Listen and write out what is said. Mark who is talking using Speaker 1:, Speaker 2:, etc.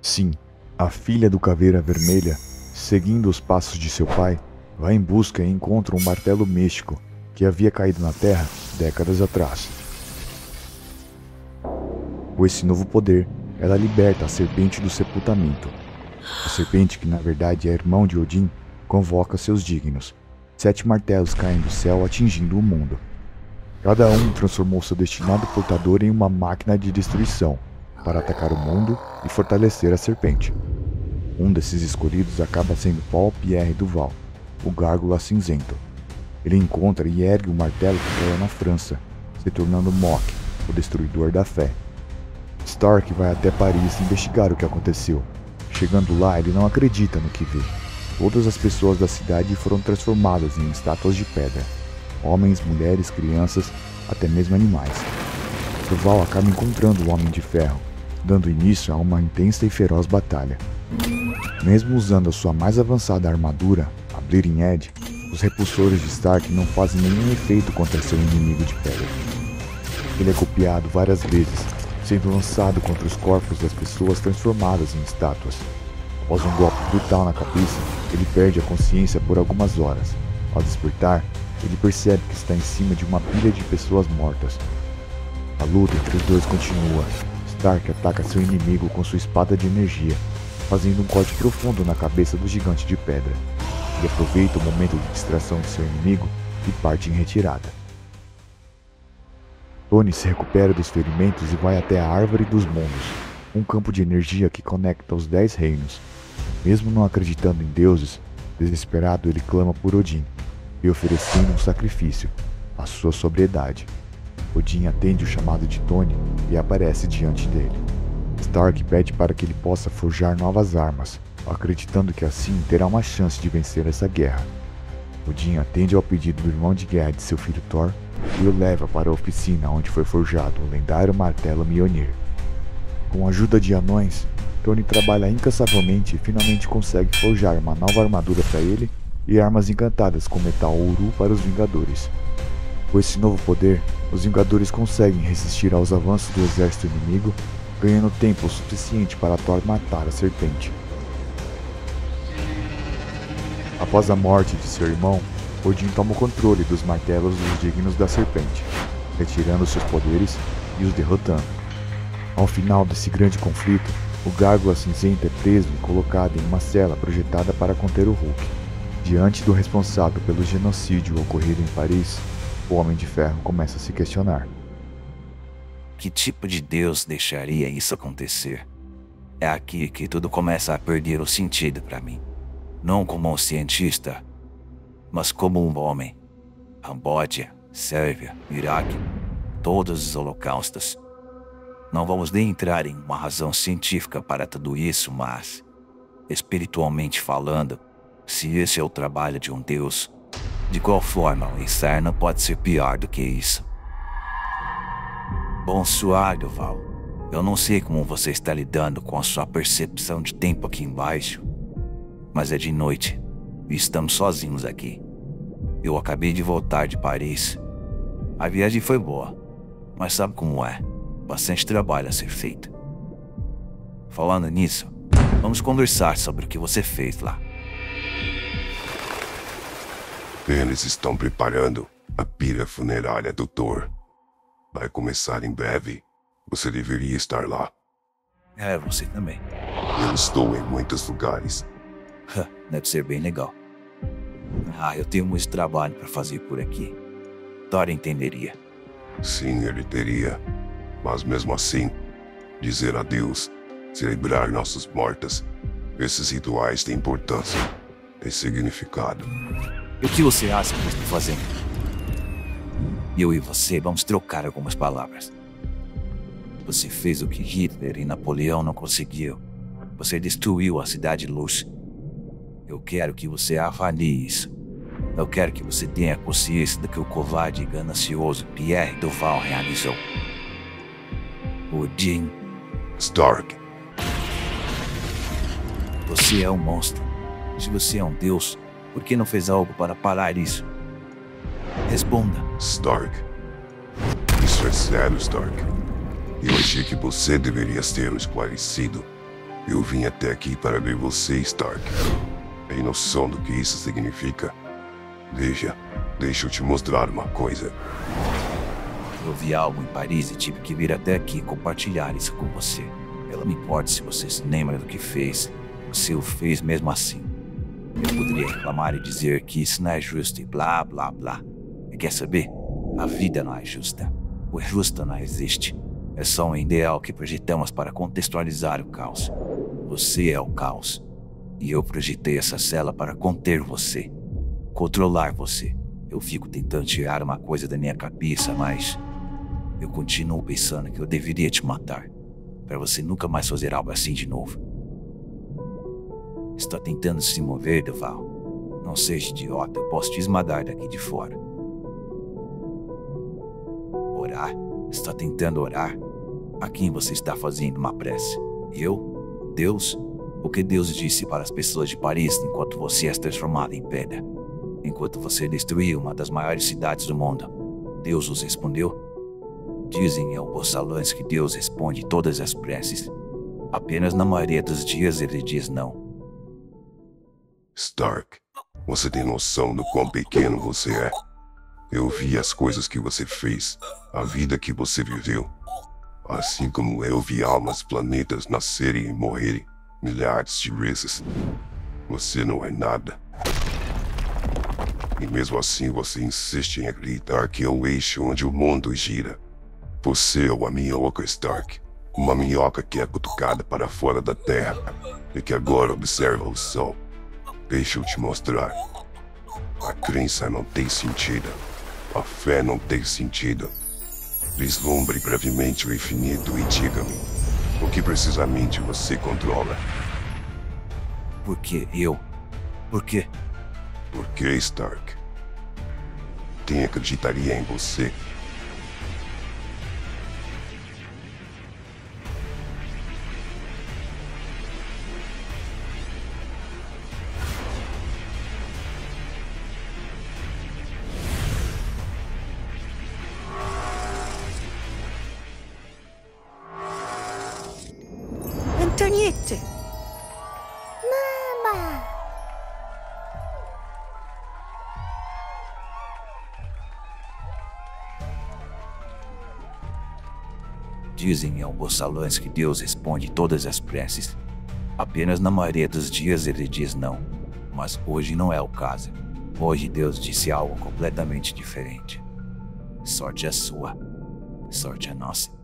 Speaker 1: Sim, a filha do Caveira Vermelha, seguindo os passos de seu pai, vai em busca e encontra um martelo místico que havia caído na Terra décadas atrás. Com esse novo poder, ela liberta a Serpente do Sepultamento. A serpente, que na verdade é irmão de Odin, convoca seus dignos. 7 martelos caem do céu atingindo o mundo. Cada um transformou seu destinado portador em uma máquina de destruição para atacar o mundo e fortalecer a serpente. Um desses escolhidos acaba sendo Paul Pierre Duval, o Gárgula Cinzento. Ele encontra e ergue o martelo que caiu na França, se tornando Mok, o destruidor da fé. Stark vai até Paris investigar o que aconteceu. Chegando lá, ele não acredita no que vê. Todas as pessoas da cidade foram transformadas em estátuas de pedra. Homens, mulheres, crianças, até mesmo animais. Duval acaba encontrando o Homem de Ferro, dando início a uma intensa e feroz batalha. Mesmo usando a sua mais avançada armadura, a Bleeding Edge, os repulsores de Stark não fazem nenhum efeito contra seu inimigo de pedra. Ele é copiado várias vezes, sendo lançado contra os corpos das pessoas transformadas em estátuas. Após um golpe brutal na cabeça, ele perde a consciência por algumas horas. Ao despertar, ele percebe que está em cima de uma pilha de pessoas mortas. A luta entre os dois continua. Stark ataca seu inimigo com sua espada de energia, fazendo um corte profundo na cabeça do gigante de pedra. Ele aproveita o momento de distração de seu inimigo e parte em retirada. Tony se recupera dos ferimentos e vai até a Árvore dos Mundos, um campo de energia que conecta os 10 reinos. Mesmo não acreditando em deuses, desesperado ele clama por Odin, e oferecendo um sacrifício, a sua sobriedade. Odin atende o chamado de Tony e aparece diante dele. Stark pede para que ele possa forjar novas armas, acreditando que assim terá uma chance de vencer essa guerra. Odin atende ao pedido do irmão de guerra de seu filho Thor e o leva para a oficina onde foi forjado o lendário martelo Mjolnir. Com a ajuda de anões, Tony trabalha incansavelmente e finalmente consegue forjar uma nova armadura para ele e armas encantadas com metal ouro para os Vingadores. Com esse novo poder, os Vingadores conseguem resistir aos avanços do exército inimigo, ganhando tempo o suficiente para Thor matar a serpente. Após a morte de seu irmão, Odin toma o controle dos martelos dos dignos da serpente, retirando seus poderes e os derrotando. Ao final desse grande conflito, o Gárgula Cinzento é preso e colocado em uma cela projetada para conter o Hulk. Diante do responsável pelo genocídio ocorrido em Paris, o Homem de Ferro começa a se questionar.
Speaker 2: Que tipo de Deus deixaria isso acontecer? É aqui que tudo começa a perder o sentido para mim. Não como um cientista, mas como um homem. Camboja, Sérvia, Iraque, todos os holocaustos. Não vamos nem entrar em uma razão científica para tudo isso, mas, espiritualmente falando, se esse é o trabalho de um Deus, de qual forma o inferno pode ser pior do que isso? Bonsoir, Duval. Eu não sei como você está lidando com a sua percepção de tempo aqui embaixo, mas é de noite e estamos sozinhos aqui. Eu acabei de voltar de Paris. A viagem foi boa, mas sabe como é? Bastante trabalho a ser feito. Falando nisso, vamos conversar sobre o que você fez lá.
Speaker 3: Eles estão preparando a pira funerária do Thor. Vai começar em breve. Você deveria estar lá.
Speaker 2: É, você também.
Speaker 3: Eu estou em muitos lugares.
Speaker 2: Deve ser bem legal. Eu tenho muito trabalho para fazer por aqui. Thor entenderia.
Speaker 3: Sim, ele teria. Mas mesmo assim, dizer adeus, celebrar nossos mortos, esses rituais têm importância, têm significado.
Speaker 2: E o que você acha que eu estou fazendo? Eu e você vamos trocar algumas palavras. Você fez o que Hitler e Napoleão não conseguiu. Você destruiu a Cidade de Luz. Eu quero que você avalie isso. Eu quero que você tenha consciência do que o covarde e ganancioso Pierre Duval realizou. Odin
Speaker 3: Stark.
Speaker 2: Você é um monstro. Se você é um deus, por que não fez algo para parar isso? Responda.
Speaker 3: Stark. Isso é sério, Stark. Eu achei que você deveria ter o esclarecido. Eu vim até aqui para ver você, Stark. Tem noção do que isso significa? Deixa eu te mostrar uma coisa.
Speaker 2: Eu vi algo em Paris e tive que vir até aqui compartilhar isso com você. Eu não me importa se você se lembra do que fez. Você o fez mesmo assim. Eu poderia reclamar e dizer que isso não é justo e blá blá blá. E quer saber? A vida não é justa. O justo não existe. É só um ideal que projetamos para contextualizar o caos. Você é o caos. E eu projetei essa cela para conter você. Controlar você. Eu fico tentando tirar uma coisa da minha cabeça, mas eu continuo pensando que eu deveria te matar, para você nunca mais fazer algo assim de novo. Está tentando se mover, Duval. Não seja idiota, eu posso te esmagar daqui de fora. Orar? Está tentando orar? A quem você está fazendo uma prece? Eu? Deus? O que Deus disse para as pessoas de Paris enquanto você é transformado em pedra? Enquanto você destruiu uma das maiores cidades do mundo, Deus os respondeu? Dizem em alguns salões que Deus responde todas as preces. Apenas na maioria dos dias ele diz não.
Speaker 3: Stark, você tem noção do quão pequeno você é? Eu vi as coisas que você fez, a vida que você viveu. Assim como eu vi almas planetas nascerem e morrerem milhares de vezes. Você não é nada. E mesmo assim você insiste em acreditar que é o eixo onde o mundo gira. Você é uma minhoca, Stark. Uma minhoca que é cutucada para fora da Terra e que agora observa o Sol. Deixa eu te mostrar. A crença não tem sentido. A fé não tem sentido. Vislumbre brevemente o infinito e diga-me, o que precisamente você controla?
Speaker 2: Por que eu? Por quê?
Speaker 3: Por que, Stark? Quem acreditaria em você?
Speaker 4: Antoniette! Mama!
Speaker 2: Dizem em alguns salões que Deus responde todas as preces. Apenas na maioria dos dias ele diz não. Mas hoje não é o caso. Hoje Deus disse algo completamente diferente. Sorte a sua. Sorte a nossa.